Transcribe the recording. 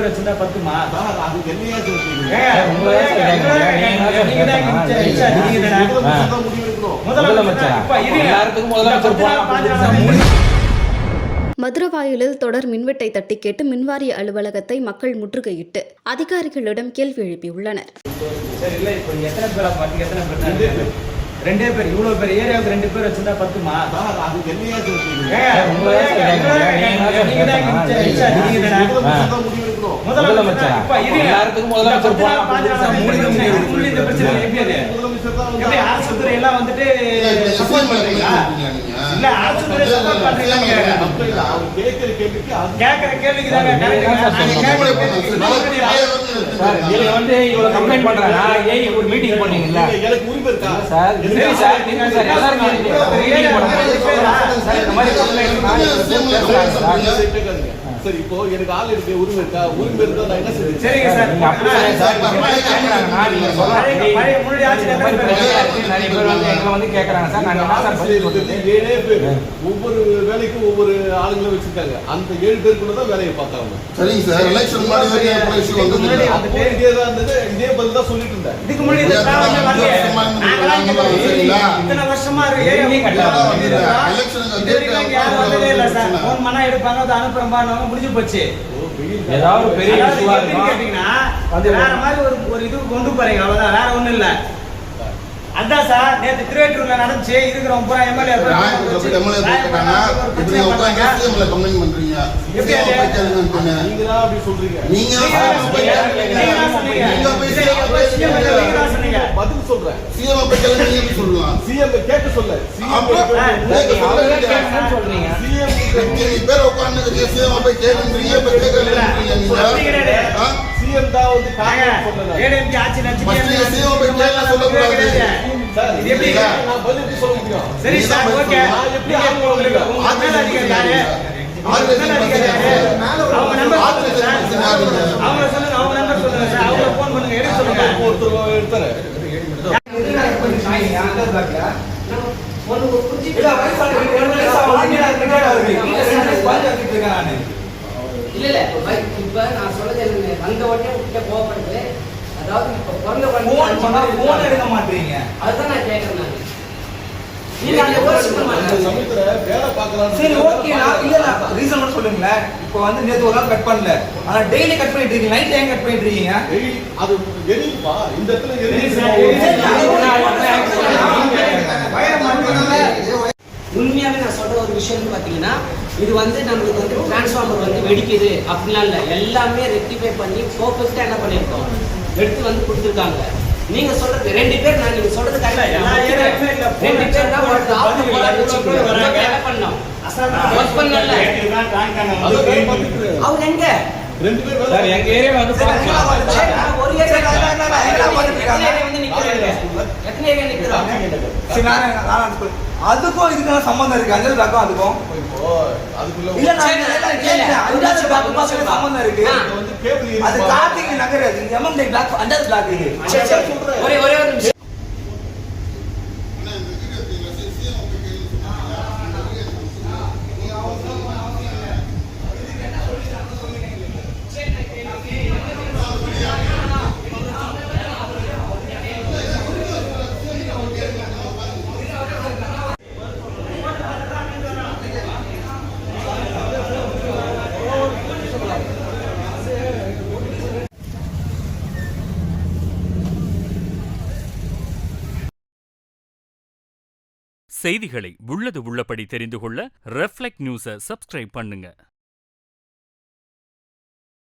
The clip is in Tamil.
பேர் வச்சிருந்தா 10மா? அது என்னையா சொல்றீங்க? மதுரவாயலில் தொடர் மின்வெட்டை தட்டி கேட்டு மின்வாரிய அலுவலகத்தை மக்கள் முற்றுகையிட்டு அதிகாரிகளிடம் கேள்வி எழுப்பியுள்ளனர். ரெண்டே பேர் இவ்வளவு பேர் ஏரியாவுக்கு 2 பேர் வச்சிருந்தா 10மா? அது என்னையா சொல்றீங்க? அரசுத்துறை எல்லாம் வந்துட்டு சப்போர்ட் பண்றீங்களா? இல்ல அரசுத்துறை சப்போர்ட் பண்றீங்களா? கேக்குற கேள்விக்கு தாங்க கம்ப்ளைண்ட் பண்றாங்க. ஒரு மீட்டிங் பண்ணீங்கல்ல எனக்கு உரிமை இருக்கா சார்? சரி சார், நீங்க சார் எல்லாரும் சரி, இப்போ எனக்கு ஆள் இருக்கு, உரிமை இருக்கா? உரிமை இருந்தா நான் என்ன செய்ய? சரிங்க சார், நிறைய பேர் வந்து எங்களை வந்து கேக்குறாங்க சார். நாங்க என்ன சார் பதில் சொல்றது? 7 பேர் ஒவ்வொரு வேலைக்கும் ஒவ்வொரு ஆளுங்களை வச்சிருக்காங்க. அந்த 7 பேருக்குள்ள தான் வேலையை பார்த்தாங்க. சரிங்க சார், எலெக்ஷன் முன்னாடி வரைக்கும் இஷ்யூ வந்தது இல்ல. அப்போ இதே தான் இருந்தது, இதே பதில் தான் சொல்லிட்டு இருந்தேன். இதுக்கு முன்னாடி இந்த ப்ராப்ளம் வரல. இத்தனை வருஷமா ஏரியா கட்டலாம். எலெக்ஷனுக்கு யாரும் வந்ததே இல்ல சார். ஃபோன் பண்ணா எடுப்பாங்க, அது அனுப்புறம்பாங்க, முடிஞ்சு போச்சு. ஏதாவது பெரிய இஷ்யூவா இருக்கும் கேட்டீங்கன்னா வேற மாதிரி ஒரு இது கொண்டு போறீங்க, அவ்வளவுதான், வேற ஒண்ணும் இல்ல. அதான் சார் நேத்து திருவேற்றூர்ல நடந்துச்சு. இருக்கிற பூரா எம்எல்ஏ கம்ப்ளைண்ட் பண்றீங்க. நீங்களா அப்படி சொல்றீங்க? பதில் சொல்றேன். சிஎம் சொல்லலாம். சிஎம் கேட்க சொல்ல சொல்றீங்க. பேர் உட்கார்ந்து சிஎம் போய் கேட்குறீங்க. சிஎம் தான் வந்து ஏடிஎம்கே ஆட்சி நடந்துச்சு. சிஎம் போய் கேட்க சொல்லக்கூடாது. இது எப்படி நான் பதில் சொல்ல முடியும்? சரி சார், ஓகே. நான் எப்படி ஆள் போட முடியும்? உங்க மேல அதிகாரி யாரு? அவங்க நம்பர் சொல்லுங்க சார். அவங்க சொல்லுங்க, அவங்க நம்பர் சொல்லுங்க சார். அவங்க ஃபோன் பண்ணுங்க, எடுக்க சொல்லுங்க. ஒருத்தர் எடுத்தாரு. இல்ல இப்ப நான் சொல்றது என்ன, வந்த உடனே கிட்ட கோவப்படுது. அதாவது இப்ப பிறந்த போன் எடுக்க மாட்டீங்க. அதுதான் நான் கேட்கறேன். நான் நீங்க அந்த யோசிக்க மாட்டீங்க. சமயத்துல வேலை பார்க்கறாங்க. சரி, ஓகே. நான் இல்ல ரீசன் மட்டும் சொல்லுங்க. இப்போ வந்து நேத்து ஒரு நாள் கட் பண்ணல, ஆனா டெய்லி கட் பண்ணிட்டு இருக்கீங்க. நைட் ஏன் கட் பண்ணிட்டு இருக்கீங்க? அது எரியுப்பா, இந்த இடத்துல உண்மையாவே நான் சொல்ற ஒரு விஷயம் பாத்தீங்கன்னா, இது வந்து நம்மளுக்கு வந்து டிரான்ஸ்ஃபார்மர் வந்து வெடிக்குது அப்படிலாம் இல்ல. எல்லாமே ரெக்டிஃபை பண்ணி பர்ஃபெக்ட்டா என்ன பண்ணிருக்கோம், எடுத்து வந்து கொடுத்துருக்காங்க. நீங்க சொல்றது 2 பேர், நான் நீங்க சொல்றது கரெக்ட். 2 பேர் தான் ஒரு ஆஃப் வராங்க. என்ன பண்ணோம்? ஒர்க் பண்ணல. அவங்க எங்க 2 பேர் வேலை சார் எங்க ஏரியால வந்து பாருங்க. ஒரு ஏரியா வந்து நிக்கிறாங்க. எத்தனை ஏரியா நிக்கிறாங்க? சரி, நான் அதுக்கும் இதுக்கு சம்பந்தம் இருக்கு. அந்த பக்கம் அதுக்கும் அதுக்குள்ள இல்ல, நான் அந்த பக்கம் சம்பந்தம் இருக்கு. வந்து கேபிள் அது கார்த்திக் நகர், அது எம்எம்டி பிளாக், அந்த பிளாக் இது. ஒரே ஒரு நிமிஷம். செய்திகளை உள்ளது உள்ளபடி தெரிந்து கொள்ள ரெஃப்ளெக்ட் நியூஸை சப்ஸ்கிரைப் பண்ணுங்க.